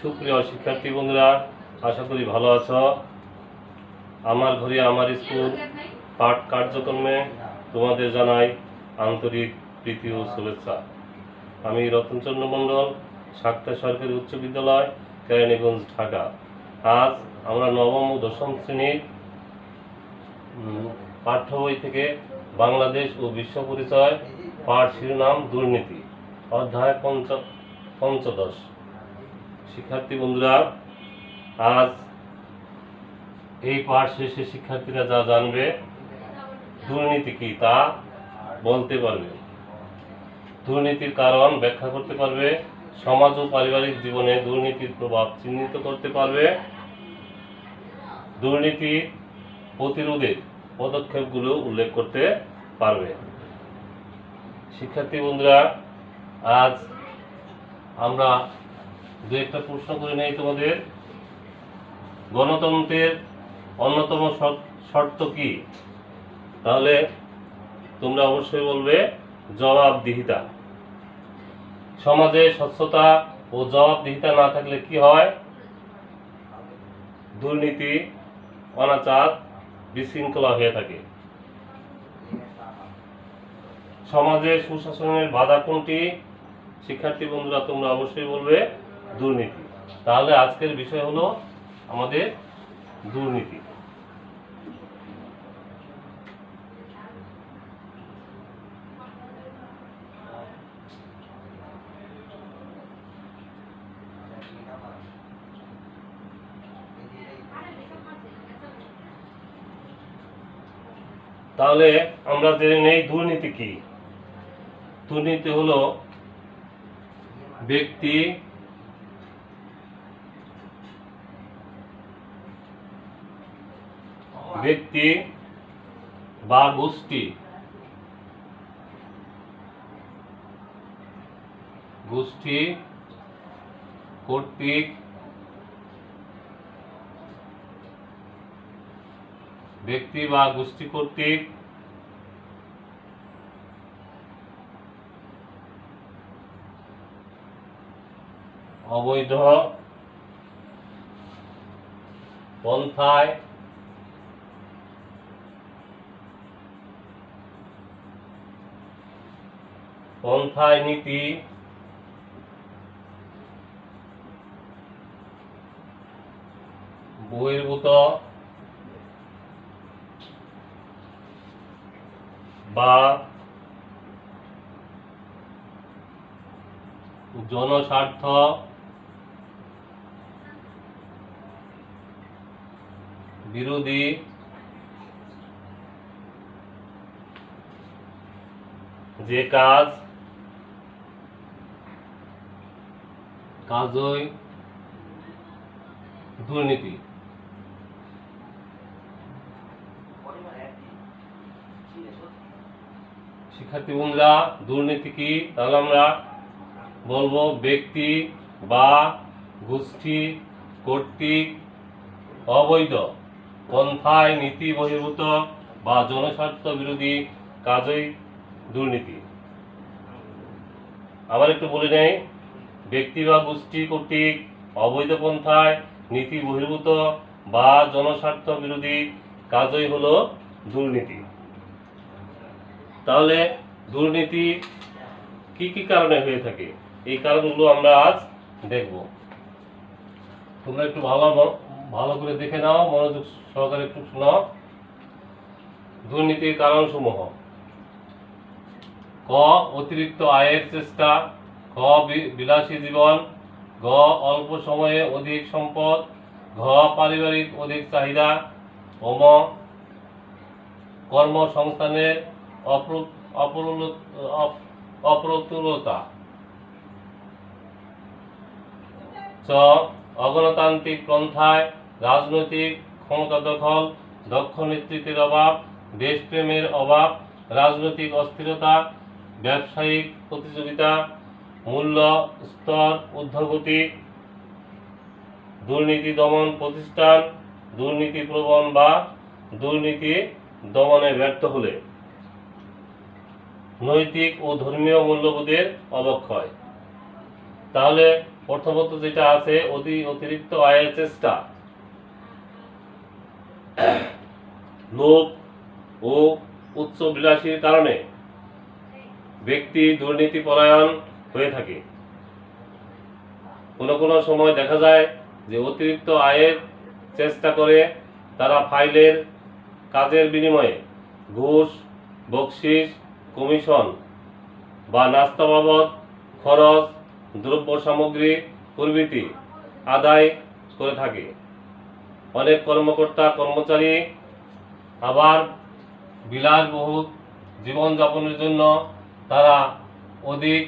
সুপ্রিয় শিক্ষার্থী বন্ধুরা, আশা করি ভালো আছো। আমার ঘরে আমার স্কুল পাঠ কার্যক্রমে তোমাদের জানাই আন্তরিক প্রীতি ও শুভেচ্ছা। আমি রতনচন্দ্র মণ্ডল, সাক্তা সরকারি উচ্চ বিদ্যালয়, কেরানীগঞ্জ, ঢাকা। আজ আমরা নবম ও দশম শ্রেণীর পাঠ্য বই থেকে বাংলাদেশ ও বিশ্ব পরিচয় পাঠ শিরোনাম দুর্নীতি, অধ্যায় পঞ্চদশ। শিক্ষার্থী বন্ধুরা, আজ এই পাঠ শেষে শিক্ষার্থীরা যা জানবে, দুর্নীতি কি তা বলতে পারবে, দুর্নীতির কারণ ব্যাখ্যা করতে পারবে, সমাজ ও পারিবারিক জীবনে দুর্নীতির প্রভাব চিহ্নিত করতে পারবে, দুর্নীতি প্রতিরোধের পদক্ষেপগুলো উল্লেখ করতে পারবে। শিক্ষার্থী বন্ধুরা, আজ আমরা দু একটা প্রশ্ন করে নেই তোমাদের। গণতন্ত্রের অন্যতম শর্ত কি? তাহলে তোমরা অবশ্যই বলবে জবাবদিহিতা। সমাজে স্বচ্ছতা ও জবাবদিহিতা না থাকলে কি হয়? দুর্নীতি, অনাচার, বিশৃঙ্খলা হয়ে থাকে। সমাজে সুশাসনের বাধা কোনটি? শিক্ষার্থী বন্ধুরা, তোমরা অবশ্যই বলবে দুর্নীতি। তাহলে আজকের বিষয় হলো আমাদের দুর্নীতি। তাহলে আমরা জেনে নেই দুর্নীতি কি। দুর্নীতি হলো ব্যক্তি বা গোষ্ঠী কর্তৃক অবৈধ পন্থায় নীতি বহির্ভূত বা জনস্বার্থ বিরোধী যে কাজই দুর্নীতি। শিক্ষার্থী বন্ধুরা, দুর্নীতি কি? তাহলে আমরা বলবো ব্যক্তি বা গোষ্ঠী কর্তৃক অবৈধ পন্থায় নীতি বহির্ভূত বা জনস্বার্থ বিরোধী কাজই দুর্নীতি। আবার একটু বলে নেই, ব্যক্তি বা গোষ্ঠী কর্তৃক অবৈধ পন্থায় নীতি বহির্ভূত বা জনস্বার্থ বিরোধী কাজই হলো দুর্নীতি। তাহলে দুর্নীতি কি কি কারণে হয়ে থাকে, এই কারণগুলো আমরা আজ দেখব। তোমরা একটু ভালো করে দেখে নাও, মনোযোগ সহকারে একটু শোনাও। দুর্নীতির কারণসমূহ: ক, অতিরিক্ত আয়ের চেষ্টা, খ, বিলাসী জীবন, গ, অল্প সময়ে অধিক সম্পদ, ঘ, পারিবারিক অধিক চাহিদা, ম, কর্মসংস্থানের অপ্রতুলতা, চ, অগণতান্ত্রিক পন্থায় রাজনৈতিক ক্ষমতা দখল, দক্ষ নেতৃত্বের অভাব, দেশপ্রেমের অভাব, রাজনৈতিক অস্থিরতা, ব্যবসায়িক প্রতিযোগিতা, মূল্য স্তর ঊর্ধ্বগতি, দুর্নীতি দমন প্রতিষ্ঠান দুর্নীতি প্রবণ বা দুর্নীতি দমনে ব্যর্থ হলে, নৈতিক ও ধর্মীয় মূল্যবোধের অবক্ষয়। তাহলে প্রথমত যেটা আছে অতিরিক্ত আয়ের চেষ্টা, লোভ ও উচ্চাভিলাষীর কারণে ব্যক্তি দুর্নীতি পরায়ণ হয়ে থাকে। কোনো কোনো সময় দেখা যায় যে অতিরিক্ত আয়ের চেষ্টা করে তারা ফাইলের কাজের বিনিময়ে ঘুষ, বকশিশ, কমিশন বা নাস্তা বাবদ খরচ, দ্রব্য সামগ্রী প্রভৃতি আদায় করে থাকে। অনেক কর্মকর্তা কর্মচারী আবার বিলাসবহুল জীবনযাপনের জন্য তারা অধিক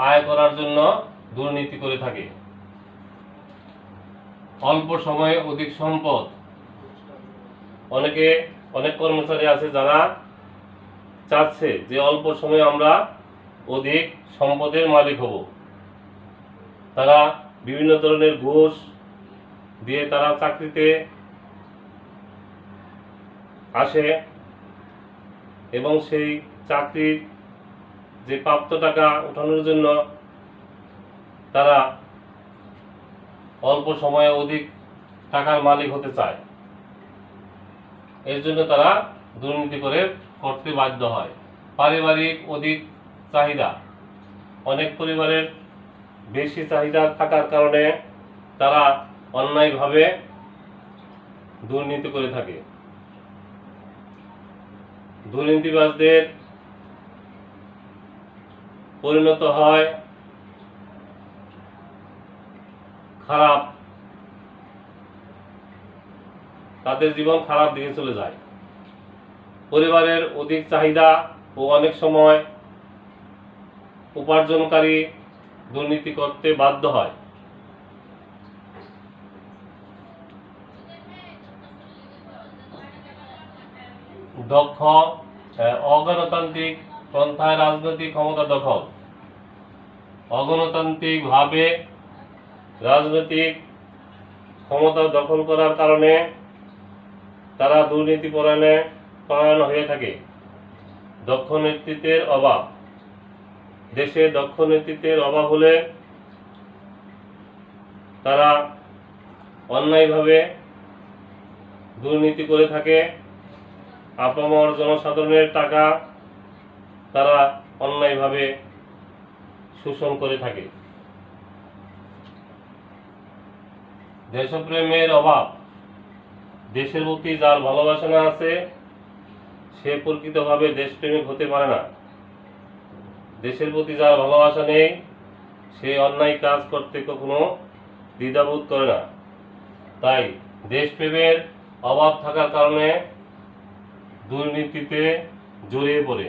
আয় করার জন্য দুর্নীতি করে থাকে। অল্প সময়ে অধিক সম্পদ, অনেক কর্মচারী আছে যারা চাচ্ছে যে অল্প সময়ে আমরা অধিক সম্পদের মালিক হব। তারা বিভিন্ন ধরনের ঘুষ দিয়ে তারা চাকরিতে আসে এবং সেই চাকরির যে প্রাপ্ত টাকা উঠানোর জন্য তারা অল্প সময়ে অধিক টাকার মালিক হতে চায়। এর জন্য তারা দুর্নীতি করতে বাধ্য হয়। পারিবারিক অধিক চাহিদা, অনেক পরিবারের বেশি চাহিদা থাকার কারণে তারা অন্যায়ভাবে দুর্নীতি করে থাকে। দুর্নীতিবাজদের পরিণত হয় খারাপ, তাদের জীবন খারাপ দিকে চলে যায়। পরিবারের অধিক চাহিদা ও অনেক সময় উপার্জনকারী দুর্নীতি করতে বাধ্য হয়। দক্ষ অগণতান্ত্রিক পন্থায় রাজনৈতিক ক্ষমতা দখল, অগণতান্ত্রিকভাবে রাজনৈতিক ক্ষমতা দখল করার কারণে তারা দুর্নীতি পরায়ণ হয়ে থাকে। দক্ষ নেতৃত্বের অভাব, দেশে দক্ষ নেতৃত্বের অভাব হলে তারা অন্যায়ভাবে দুর্নীতি করে থাকে। আপামর জনসাধারণের টাকা তারা অন্যায়ভাবে শোষণ করে থাকে। দেশপ্রেমের অভাব, দেশের প্রতি যার ভালোবাসা না আছে সে প্রকৃতভাবে দেশপ্রেমিক হতে পারে না। দেশের প্রতি যার ভালোবাসা নেই সে অন্যায় কাজ করতে কখনো দ্বিধাবোধ করে না। তাই দেশপ্রেমের অভাব থাকার কারণে দুর্নীতিতে জড়িয়ে পড়ে।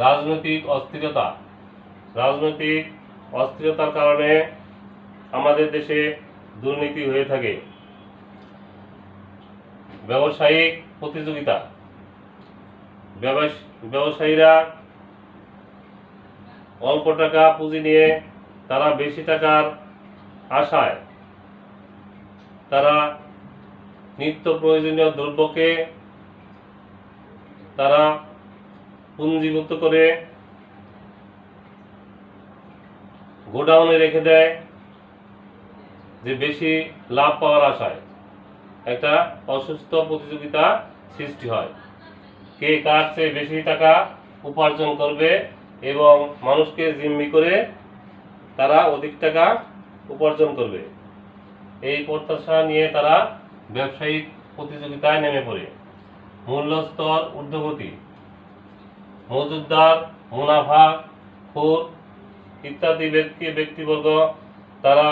রাজনৈতিক অস্থিরতার কারণে আমাদের দেশে দুর্নীতি হয়ে থাকে। ব্যবসায়িক প্রতিযোগিতা, ব্যবসায়ীরা অল্প টাকা পুঁজি নিয়ে তারা বেশি টাকার আশায় তারা নিত্য প্রয়োজনীয় দ্রব্যকে তারা পুঞ্জীভূত করে গোডাউনে রেখে দেয় যে বেশি লাভ পাওয়ার আশায়। একটা অসুস্থ প্রতিযোগিতা সৃষ্টি হয়, কে কার চেয়ে বেশি টাকা উপার্জন করবে এবং মানুষকে জিম্মি করে তারা অধিক টাকা উপার্জন করবে। এই প্রত্যাশা নিয়ে তারা ব্যবসায়িক প্রতিযোগিতায় নেমে পড়ে। মূল্যস্তর ঊর্ধ্বগতি, মজুতদার, মুনাফাখোর ইত্যাদি ব্যক্তিবর্গ তারা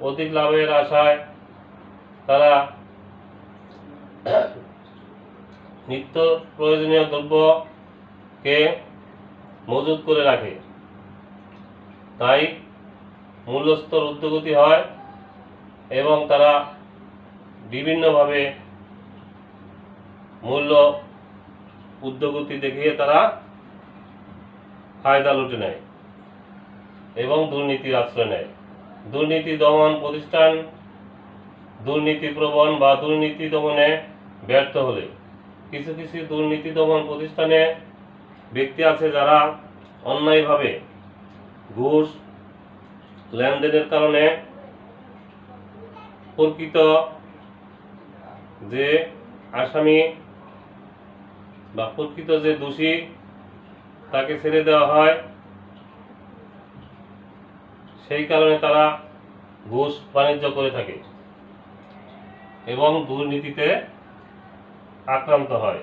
অধিক লাভের আশায় তারা নিত্য প্রয়োজনীয় দ্রব্যকে মজুত করে রাখে। তাই মূল্যস্তর ঊর্ধ্বগতি হয় এবং তারা বিভিন্নভাবে মূল্য ঊর্ধ্বগতি দেখিয়ে তারা ফায়দা লুটে নেয় এবং দুর্নীতির আশ্রয় নেয়। দুর্নীতি দমন প্রতিষ্ঠান দুর্নীতি প্রবণ বা দুর্নীতি দমনে ব্যর্থ হলে কিছু কিছু দুর্নীতি দমন প্রতিষ্ঠানে ব্যক্তি আছে যারা অন্যায়ভাবে ঘুষ, লেনদেনের কারণে প্রকৃত যে আসামি বা প্রকৃত যে দোষী তাকে ছেড়ে দেওয়া হয়, সেই কারণে তারা ঘুষ বাণিজ্য করে থাকে এবং দুর্নীতিতে আক্রান্ত হয়।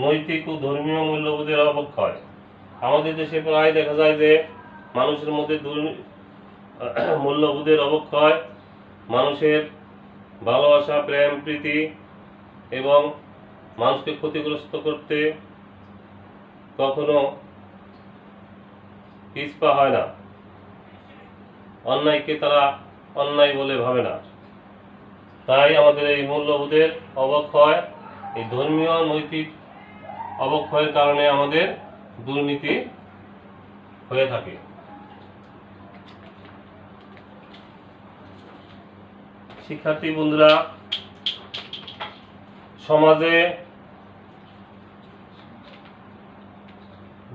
নৈতিক ও ধর্মীয় মূল্যবোধের অবক্ষয়। আমাদের দেশে প্রায় দেখা যায় যে মানুষের মধ্যে মূল্যবোধের অবক্ষয়, মানুষের ভালোবাসা, প্রেম, প্রীতি এবং মানুষকে ক্ষতিগ্রস্ত করতে কখনো পিছপা হয় না। অন্যায়কে তারা অন্যায় বলে ভাবে না। তাই আমাদের এই মূল্যবোধের অবক্ষয়, এই ধর্মীয় নৈতিক অবক্ষয়ের কারণে আমাদের দুর্নীতি হয়ে থাকে। শিক্ষার্থী বন্ধুরা, সমাজে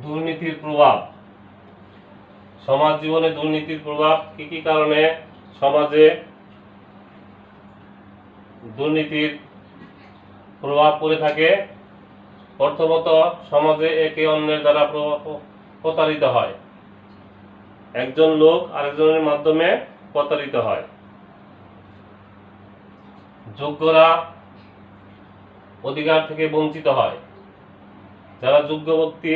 দুর্নীতির প্রভাব, সমাজ জীবনে দুর্নীতির প্রভাব কি কি কারণে সমাজে দুর্নীতির প্রভাব পড়ে থাকে। প্রথমত, সমাজে একে অন্যের দ্বারা প্রতারিত হয়। একজন লোক আরেকজনের মাধ্যমে প্রতারিত হয়। যোগ্যরা অধিকার থেকে বঞ্চিত হয়। যারা যোগ্য ব্যক্তি,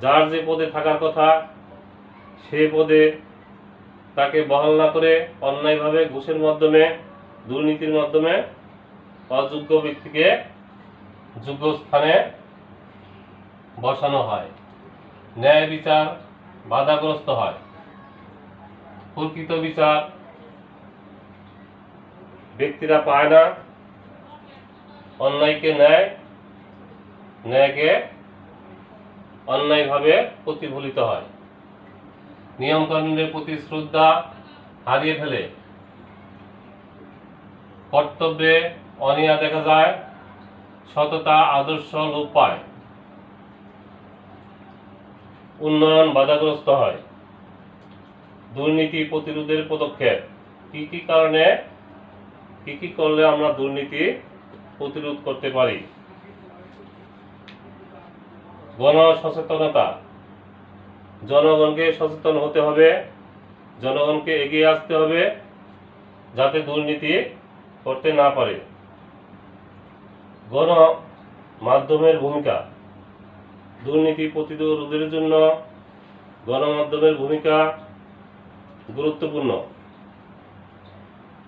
যার যে পদে থাকার কথা সে পদে তাকে বহাল না করে অন্যায়ভাবে ঘুষের মাধ্যমে, দুর্নীতির মাধ্যমে অযোগ্য ব্যক্তিকে যোগ্য স্থানে বসানো হয়। ন্যায় বিচার বাধাগ্রস্ত হয়। প্রকৃত বিচার ব্যক্তিরা পায় না। অন্যায়কে ন্যায়, ন্যায়কে অন্যায়ভাবে প্রতিফলিত হয়। নিয়মকানুনের প্রতি শ্রদ্ধা হারিয়ে ফেলে। কর্তব্যে অনীহা দেখা যায়। সততা আদর্শ লোপ পায়। উন্নয়ন বাধাগ্রস্ত হয়। দুর্নীতি প্রতিরোধের পদক্ষেপ কি কি কারণে, কি কি করলে আমরা দুর্নীতি প্রতিরোধ করতে পারি। গণ সচেতনতা, জনগণকে সচেতন হতে হবে, জনগণকে এগিয়ে আসতে হবে যাতে দুর্নীতি করতে না পারে। গণ মাধ্যমের ভূমিকা, দুর্নীতি প্রতিরোধের জন্য গণমাধ্যমের ভূমিকা গুরুত্বপূর্ণ।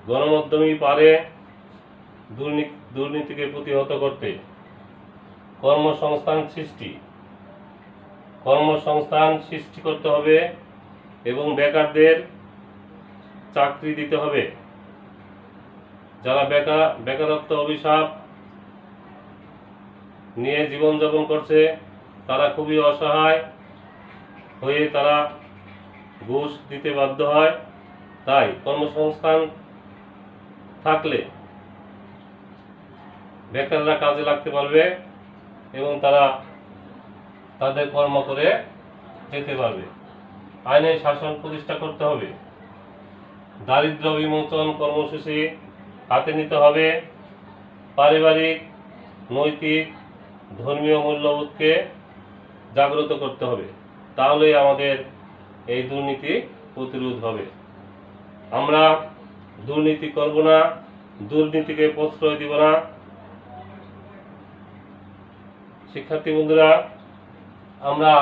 গণমাধ্যমই পারে দুর্নীতিকে প্রতিহত করতে। কর্মসংস্থান সৃষ্টি, কর্মসংস্থান সৃষ্টি করতে হবে এবং বেকারদের চাকরি দিতে হবে। যারা বেকারত্ব অভিশাপ নিয়ে জীবনযাপন করছে তারা খুবই অসহায় হয়ে তারা ঘুষ দিতে বাধ্য হয়। তাই কর্মসংস্থান থাকলে বেকাররা কাজে লাগতে পারবে এবং তারা তাদের কর্ম করে যেতে পারবে। আইনের শাসন প্রতিষ্ঠা করতে হবে। দারিদ্র্য বিমোচন কর্মসূচি হাতে নিতে হবে। পারিবারিক, নৈতিক, ধর্মীয় মূল্যবোধকে জাগ্রত করতে হবে। তাহলেই আমাদের এই দুর্নীতি প্রতিরোধ হবে। আমরা দুর্নীতি করব না, দুর্নীতিকে প্রশ্রয় দিব না। শিক্ষার্থী বন্ধুরা, আমরা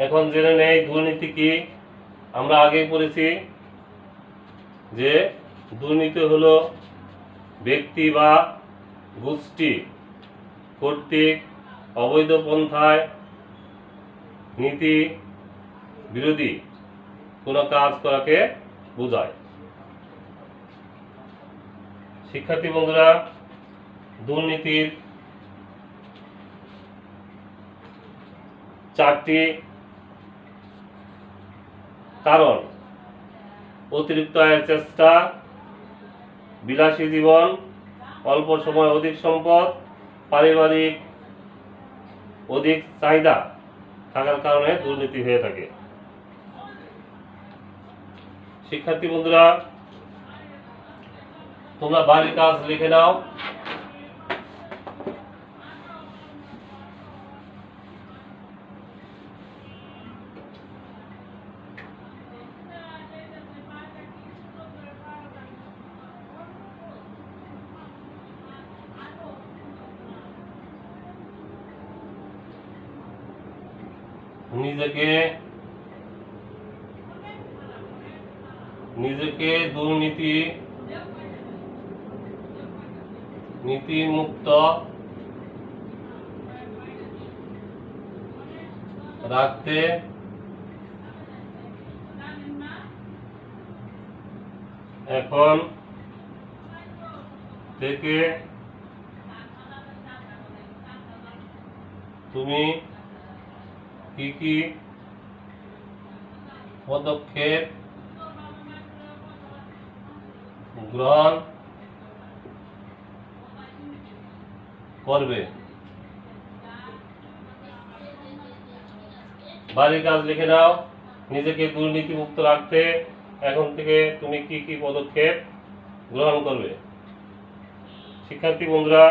এখন জেনে নেই দুর্নীতি কি। আমরা আগেই পড়েছি যে দুর্নীতি হলো ব্যক্তি বা গোষ্ঠী কর্তৃক অবৈধ পন্থায় নীতি বিরোধী কোনো কাজ করাকে বোঝায়। শিক্ষার্থী বন্ধুরা, দুর্নীতির 4টি কারণ: অতিরিক্ত আয়ের চেষ্টা, বিলাসী জীবন, অল্প সময় অধিক সম্পদ, পারিবারিক অধিক চাহিদা থাকার কারণে দুর্নীতি হয়ে থাকে। শিক্ষার্থী বন্ধুরা, তোমরা বাড়ির কাজ লিখে নাও। নিজেকে দুর্নীতি মুক্ত রাখতে এখন থেকে তুমি কি কি পদক্ষেপ গ্রহণ করবে? বাড়ির কাজ লিখে নাও। নিজেকে দুর্নীতি মুক্ত রাখতে এখন থেকে তুমি কি কি পদক্ষেপ গ্রহণ করবে? শিক্ষার্থী বন্ধুরা,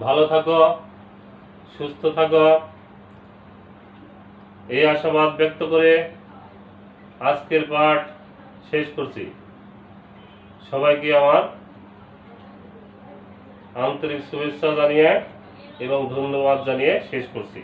ভালো থাকো, সুস্থ থাকো, এই আশাবাদ ব্যক্ত করে আজকের পাঠ শেষ করছি। সবাইকে আমার আন্তরিক শুভেচ্ছা জানিয়ে এবং ধন্যবাদ জানিয়ে শেষ করছি।